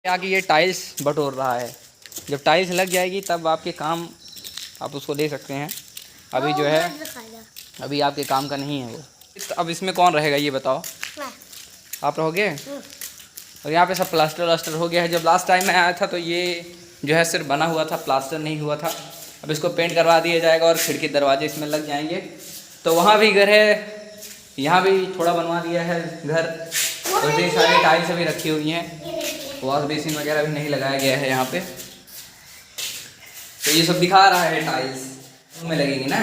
आगे ये टाइल्स बटोर रहा है। जब टाइल्स लग जाएगी तब आपके काम आप उसको ले सकते हैं। अभी जो है अभी आपके काम का नहीं है वो। अब इसमें कौन रहेगा ये बताओ? आप रहोगे? और यहाँ पे सब प्लास्टर वास्टर हो गया है। जब लास्ट टाइम मैं आया था तो ये जो है सिर्फ बना हुआ था, प्लास्टर नहीं हुआ था। अब इसको पेंट करवा दिया जाएगा और खिड़की दरवाजे इसमें लग जाएंगे। तो वहाँ भी घर है, यहाँ भी थोड़ा बनवा दिया है घर। और इतनी सारी टाइल्स भी रखी हुई हैं, वॉश बेसिन वगैरह भी नहीं लगाया गया है यहाँ पे। तो ये सब दिखा रहा है टाइल्स में लगेंगी ना।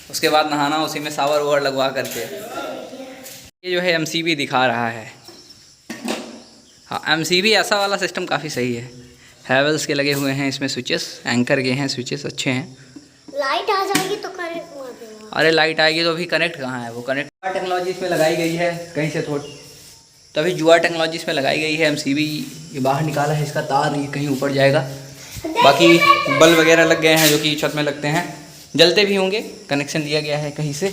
उसके बाद नहाना उसी में शावर वावर लगवा करके। ये जो है एमसीबी दिखा रहा है। हाँ, एमसीबी ऐसा वाला सिस्टम काफ़ी सही है। हैवेल्स के लगे हुए हैं इसमें स्विचेस, एंकर के हैं स्विचेस, अच्छे हैं। लाइट आ जाएगी तो कनेक्ट हुआ देगा। अरे लाइट आएगी तो अभी कनेक्ट कहाँ है? वो कनेक्ट टेक्नोलॉजी इसमें लगाई गई है कहीं से थोड़ी, तभी जुआ टेक्नोलॉजी इसमें लगाई गई है। एमसीबी ये बाहर निकाला है इसका तार, ये कहीं ऊपर जाएगा। बाकी बल्ब वगैरह लग गए हैं जो कि छत में लगते हैं, जलते भी होंगे, कनेक्शन दिया गया है कहीं से,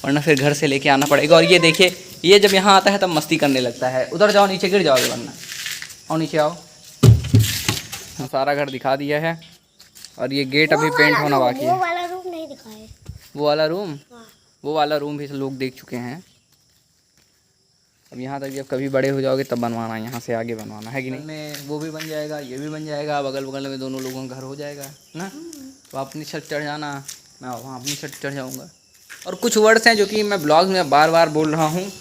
वरना फिर घर से लेके आना पड़ेगा। और ये देखिए, ये जब यहाँ आता है तब मस्ती करने लगता है। उधर जाओ, नीचे गिर जाओगे वरना। और नीचे आओ। सारा घर दिखा दिया है और ये गेट अभी पेंट होना बाकी है। वो वाला रूम नहीं दिखाए। वो वाला रूम, वो वाला रूम भी लोग देख चुके हैं। अब यहाँ तक जब कभी बड़े हो जाओगे तब बनवाना, यहाँ से आगे बनवाना है कि नहीं। में वो भी बन जाएगा, ये भी बन जाएगा, बगल बगल में दोनों लोगों का घर हो जाएगा ना। तो आप अपनी छत चढ़ जाना, मैं वहाँ अपनी छत चढ़ जाऊँगा। और कुछ वर्ड्स हैं जो कि मैं ब्लॉग में बार बार बोल रहा हूँ,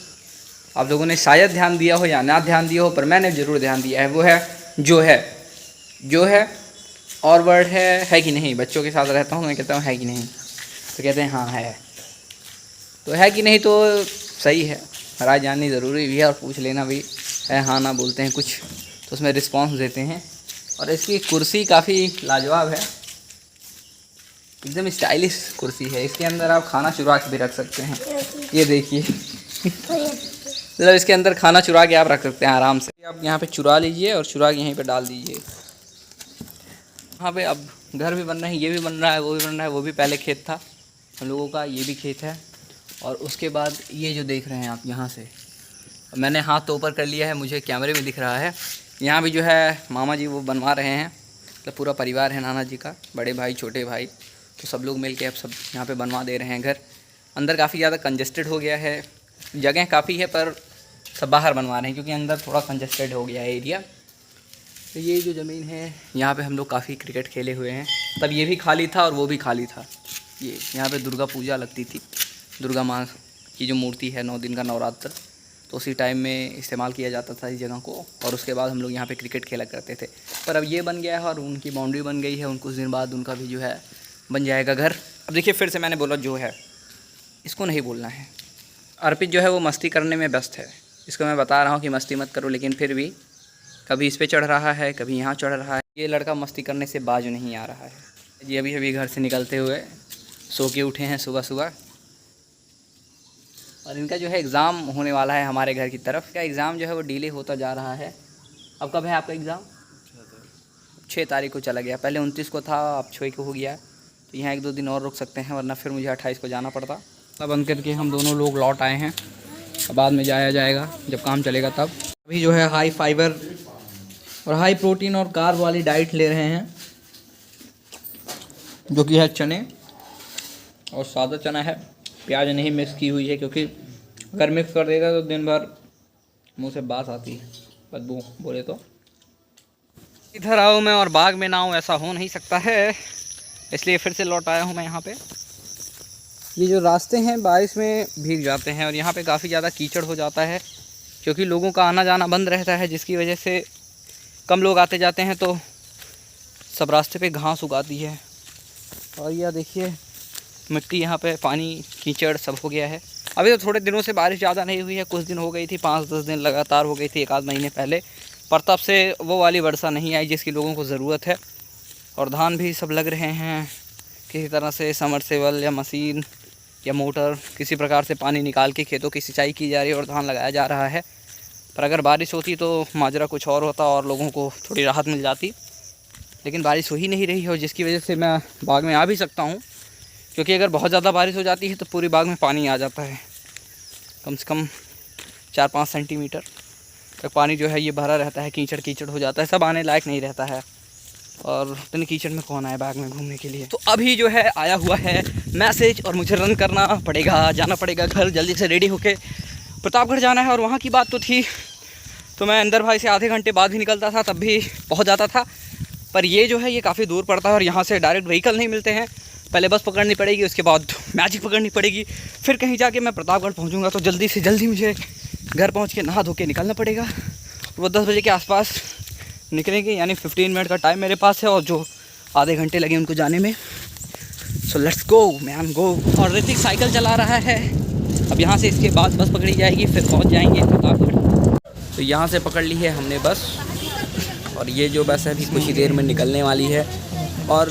आप लोगों ने शायद ध्यान दिया हो या ना ध्यान दिया हो, पर मैंने ज़रूर ध्यान दिया है। वो है जो है, जो है और वर्ड है कि नहीं। बच्चों के साथ रहता हूँ, मैं कहता हूँ है कि नहीं, तो कहते हैं हाँ है। तो है कि नहीं तो सही है, राय जाननी ज़रूरी भी है और पूछ लेना भी है। हाँ ना बोलते हैं कुछ तो उसमें रिस्पांस देते हैं। और इसकी कुर्सी काफ़ी लाजवाब है, एकदम स्टाइलिश कुर्सी है। इसके अंदर आप खाना चुरा के भी रख सकते हैं, ये देखिए। मतलब इसके अंदर खाना चुरा के आप रख सकते हैं आराम से। आप यहाँ पे चुरा लीजिए और चुरा के यहीं पे डाल दीजिए। यहाँ पे अब घर भी बन रहे हैं, ये भी बन रहा है, वो भी बन रहा है। वो भी पहले खेत था हम लोगों का, ये भी खेत है। और उसके बाद ये जो देख रहे हैं आप यहाँ से, मैंने हाथ तो ऊपर कर लिया है, मुझे कैमरे में दिख रहा है। यहाँ भी जो है मामा जी वो बनवा रहे हैं, मतलब पूरा परिवार है नाना जी का, बड़े भाई छोटे भाई, तो सब लोग मिल के अब सब यहाँ पे बनवा दे रहे हैं घर। अंदर काफ़ी ज़्यादा कंजस्टेड हो गया है, जगह काफ़ी है पर सब बाहर बनवा रहे हैं क्योंकि अंदर थोड़ा कंजस्टेड हो गया है एरिया। तो ये जो ज़मीन है यहाँ पे हम लोग काफ़ी क्रिकेट खेले हुए हैं। तब ये भी खाली था और वो भी खाली था। ये यहाँ पे दुर्गा पूजा लगती थी, दुर्गा माँ की जो मूर्ति है 9 दिन का नवरात्र, तो उसी टाइम में इस्तेमाल किया जाता था इस जगह को। और उसके बाद हम लोग यहाँ पे क्रिकेट खेला करते थे। पर अब ये बन गया है और उनकी बाउंड्री बन गई है, कुछ दिन बाद उनका भी जो है बन जाएगा घर। अब देखिए फिर से मैंने बोला जो है, इसको नहीं बोलना है। अर्पित जो है वो मस्ती करने में व्यस्त है, इसको मैं बता रहा हूँ कि मस्ती मत करो, लेकिन फिर भी कभी इस पे चढ़ रहा है, कभी यहाँ चढ़ रहा है। ये लड़का मस्ती करने से बाज नहीं आ रहा है। ये अभी घर से निकलते हुए सो के उठे हैं सुबह सुबह। और इनका जो है एग्ज़ाम होने वाला है हमारे घर की तरफ। का एग्ज़ाम जो है वो डिले होता जा रहा है। अब कब है आपका एग्ज़ाम? 6 तारीख को चला गया, पहले 29 को था, अब 6 को हो गया। तो यहाँ 1-2 दिन और रुक सकते हैं, वरना फिर मुझे 28 को जाना पड़ता। तब बंद करके हम दोनों लोग लौट आए हैं, बाद में जाया जाएगा जब काम चलेगा तब। अभी जो है हाई फाइबर और हाई प्रोटीन और कार्ब वाली डाइट ले रहे हैं, जो कि है चने और सादा चना है, प्याज नहीं मिक्स की हुई है, क्योंकि अगर मिक्स कर देगा तो दिन भर मुंह से बास आती है, बदबू बोले तो। इधर आओ मैं और बाग में ना आऊँ, ऐसा हो नहीं सकता है, इसलिए फिर से लौट आया हूँ मैं यहाँ पे। ये जो रास्ते हैं बारिश में भीग जाते हैं और यहाँ पे काफ़ी ज़्यादा कीचड़ हो जाता है, क्योंकि लोगों का आना जाना बंद रहता है, जिसकी वजह से कम लोग आते जाते हैं, तो सब रास्ते पे घास उगाती है। और यह देखिए मिट्टी, यहाँ पे पानी कीचड़ सब हो गया है। अभी तो थोड़े दिनों से बारिश ज़्यादा नहीं हुई है, कुछ दिन हो गई थी, 5-10 दिन लगातार हो गई थी, 1 आध महीने पहले, पर तब से वो वाली वर्षा नहीं आई जिसकी लोगों को ज़रूरत है। और धान भी सब लग रहे हैं किसी तरह से, समरसेबल या मशीन या मोटर, किसी प्रकार से पानी निकाल के खेतों की सिंचाई की जा रही है और धान लगाया जा रहा है। पर अगर बारिश होती तो माजरा कुछ और होता और लोगों को थोड़ी राहत मिल जाती, लेकिन बारिश हो ही नहीं रही है, और जिसकी वजह से मैं बाग में आ भी सकता हूँ, क्योंकि अगर बहुत ज़्यादा बारिश हो जाती है तो पूरी बाग में पानी आ जाता है, कम से कम 4-5 सेंटीमीटर। तो पानी जो है ये भरा रहता है, कीचड़ कीचड़ हो जाता है, सब आने लायक नहीं रहता है। और इतने कीचड़ में कौन आए बाग में घूमने के लिए। तो अभी जो है आया हुआ है मैसेज और मुझे रन करना पड़ेगा, जाना पड़ेगा घर, जल्दी से रेडी होके प्रतापगढ़ जाना है। और वहाँ की बात तो थी तो मैं अंदर भाई से आधे घंटे बाद भी निकलता था, तब भी पहुँच जाता था। पर ये जो है ये काफ़ी दूर पड़ता है और यहाँ से डायरेक्ट व्हीकल नहीं मिलते हैं। पहले बस पकड़नी पड़ेगी, उसके बाद मैजिक पकड़नी पड़ेगी, फिर कहीं जाके मैं प्रतापगढ़ पहुँचूँगा। तो जल्दी से जल्दी मुझे घर पहुँच के नहा धो के निकलना पड़ेगा। वो 10 बजे के आसपास निकलेंगे, यानी 15 मिनट का टाइम मेरे पास है और जो आधे घंटे लगे उनको जाने में। सो लेट्स गो मैन गो। और ऋतिक साइकिल चला रहा है। अब यहाँ से इसके बाद बस पकड़ी जाएगी, फिर पहुँच जाएंगे प्रतापगढ़। तो यहाँ से पकड़ ली है हमने बस, और ये जो बस है अभी कुछ ही देर में निकलने वाली है। और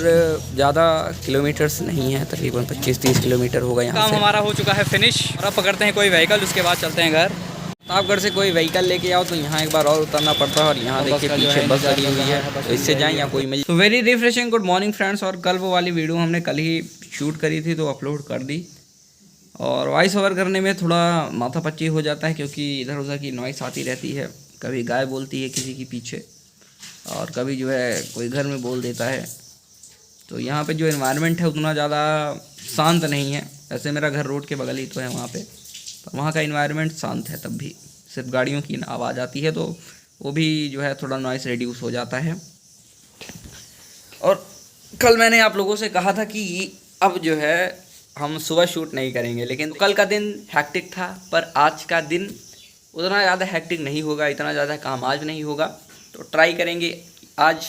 ज़्यादा किलोमीटर्स नहीं है, तकरीबन 25-30 किलोमीटर होगा यहाँ से। काम हमारा हो चुका है फिनिश और अब पकड़ते हैं कोई व्हीकल, उसके बाद चलते हैं घर। प्रतापगढ़ से कोई व्हीकल लेके आओ तो यहाँ एक बार और उतरना पड़ता है। और यहाँ देखिए पीछे बस लगी हुई है, तो इससे जाएँ या कोई मिल। तो very refreshing good morning friends. और कल वो वाली वीडियो हमने कल ही शूट करी थी तो अपलोड कर दी। और वॉइस ओवर करने में थोड़ा माथापच्ची हो जाता है क्योंकि इधर उधर की नॉइस आती रहती है। कभी गाय बोलती है किसी के पीछे और कभी जो है कोई घर में बोल देता है। तो यहाँ पे जो एनवायरनमेंट है उतना ज़्यादा शांत नहीं है। ऐसे मेरा घर रोड के बगल ही तो है वहाँ पे, पर वहाँ का एनवायरनमेंट शांत है, तब भी सिर्फ गाड़ियों की आवाज़ आती है तो वो भी जो है थोड़ा नॉइस रिड्यूस हो जाता है। और कल मैंने आप लोगों से कहा था कि अब जो है हम सुबह शूट नहीं करेंगे, लेकिन कल का दिन हैक्टिक था। पर आज का दिन उतना ज़्यादा हैक्टिक नहीं होगा, इतना ज़्यादा काम आज नहीं होगा। तो ट्राई करेंगे आज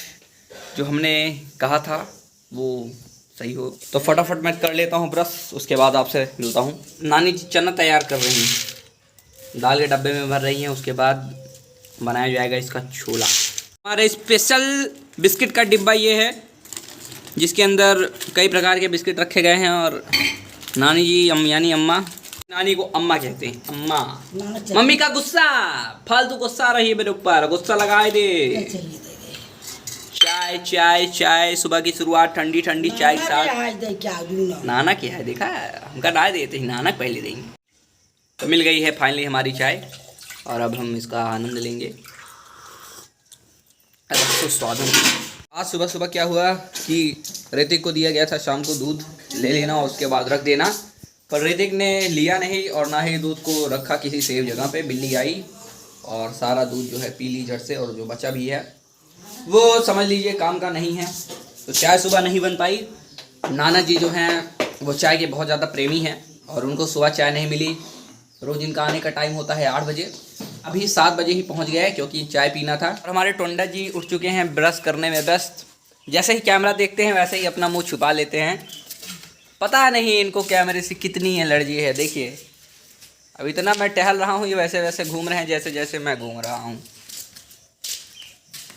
जो हमने कहा था वो सही हो। तो फटाफट मैं कर लेता हूँ ब्रश, उसके बाद आपसे मिलता हूँ। नानी जी चना तैयार कर रही हैं, दाल के डब्बे में भर रही हैं, उसके बाद बनाया जाएगा इसका छोला। हमारे स्पेशल बिस्किट का डिब्बा ये है जिसके अंदर कई प्रकार के बिस्किट रखे गए हैं। और नानी जी यानी अम्मा, नानी को अम्मा कहते हैं, अम्मा। मम्मी का गुस्सा, फालतू गुस्सा रही है मेरे ऊपर, गुस्सा लगाए दे। चाय चाय चाय, सुबह की शुरुआत ठंडी ठंडी चाय के साथ। नाना क्या है देखा, हमका राय देते हैं नाना पहले देंगे। तो मिल गई है फाइनली हमारी चाय और अब हम इसका आनंद लेंगे। तो स्वागत। आज सुबह सुबह क्या हुआ कि ऋतिक को दिया गया था शाम को दूध ले लेना और उसके बाद रख देना, पर ऋतिक ने लिया नहीं और ना ही दूध को रखा किसी सेफ जगह पे। बिल्ली आई और सारा दूध जो है पी ली झट से, और जो बचा भी है वो समझ लीजिए काम का नहीं है। तो चाय सुबह नहीं बन पाई। नाना जी जो हैं वो चाय के बहुत ज़्यादा प्रेमी हैं और उनको सुबह चाय नहीं मिली। रोज़ इनका आने का टाइम होता है 8 बजे, अभी 7 बजे ही पहुंच गए क्योंकि चाय पीना था। और हमारे टोंडा जी उठ चुके हैं ब्रश करने में व्यस्त। जैसे ही कैमरा देखते हैं वैसे ही अपना मुँह छुपा लेते हैं। पता नहीं इनको कैमरे से कितनी एलर्जी है। देखिए अब इतना मैं टहल रहा हूँ, ये वैसे वैसे घूम रहे हैं जैसे जैसे मैं घूम रहा हूँ।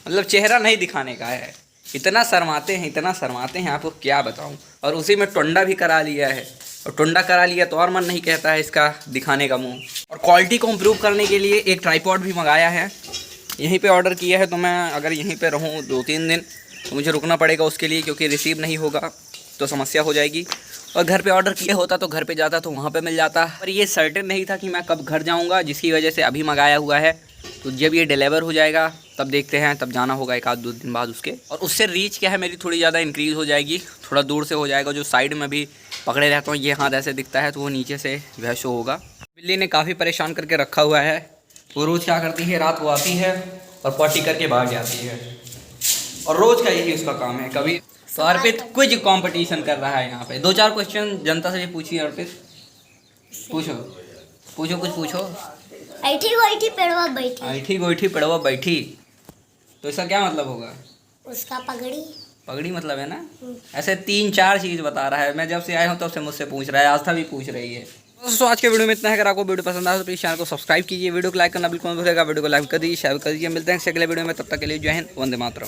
मतलब चेहरा नहीं दिखाने का है, इतना शर्माते हैं, इतना शर्माते हैं, आपको क्या बताऊं। और उसी में टोंडा भी करा लिया है, और टोंडा करा लिया तो और मन नहीं कहता है इसका दिखाने का मुंह। और क्वालिटी को इम्प्रूव करने के लिए एक ट्राइपॉड भी मंगाया है, यहीं पे ऑर्डर किया है। तो मैं अगर यहीं पे रहूँ 2-3 दिन तो मुझे रुकना पड़ेगा उसके लिए, क्योंकि रिसीव नहीं होगा तो समस्या हो जाएगी। और घर पे ऑर्डर किया होता तो घर पे जाता तो वहाँ पे मिल जाता, पर ये सर्टेन नहीं था कि मैं कब घर जाऊँगा, जिसकी वजह से अभी मंगाया हुआ है। तो जब ये डिलीवर हो जाएगा तब देखते हैं, तब जाना होगा 1-2 दिन बाद उसके। और उससे रीच क्या है मेरी थोड़ी ज़्यादा इंक्रीज़ हो जाएगी, थोड़ा दूर से हो जाएगा। जो साइड में भी पकड़े रहता हूँ ये हाथ ऐसे दिखता है तो वो नीचे से वह शो होगा। बिल्ली ने काफ़ी परेशान करके रखा हुआ है। वो रोज़ क्या करती है, रात को आती है और पॉटी करके भाग जाती है, और रोज़ का यही उसका काम है। कभी तो अर्पित कुछ कंपटीशन कर रहा है यहाँ पे। 2-4 क्वेश्चन जनता से भी पूछिए अर्पित, पूछो पूछो कुछ पूछो। ऐठी गोईठी पेड़वा बैठी, ऐठी गोईठी पेड़वा बैठी, तो इसका क्या मतलब होगा? उसका पगड़ी। पगड़ी मतलब है ना। ऐसे 3-4 चीज़ बता रहा है। मैं जब से आया हूँ तब से मुझसे पूछ रहा है, आस्था भी पूछ रही है। दोस्तों आज के वीडियो में इतना है। अगर आपको वीडियो पसंद आए तो प्लीज़ चैनल को सब्सक्राइब कीजिए, वीडियो को लाइक करना बिल्कुल मत भूलिएगा, वीडियो को लाइक कर दीजिए, शेयर कर दीजिए। मिलते हैं अगले वीडियो में, तब तक के लिए जय हिंद, वंदे मातरम।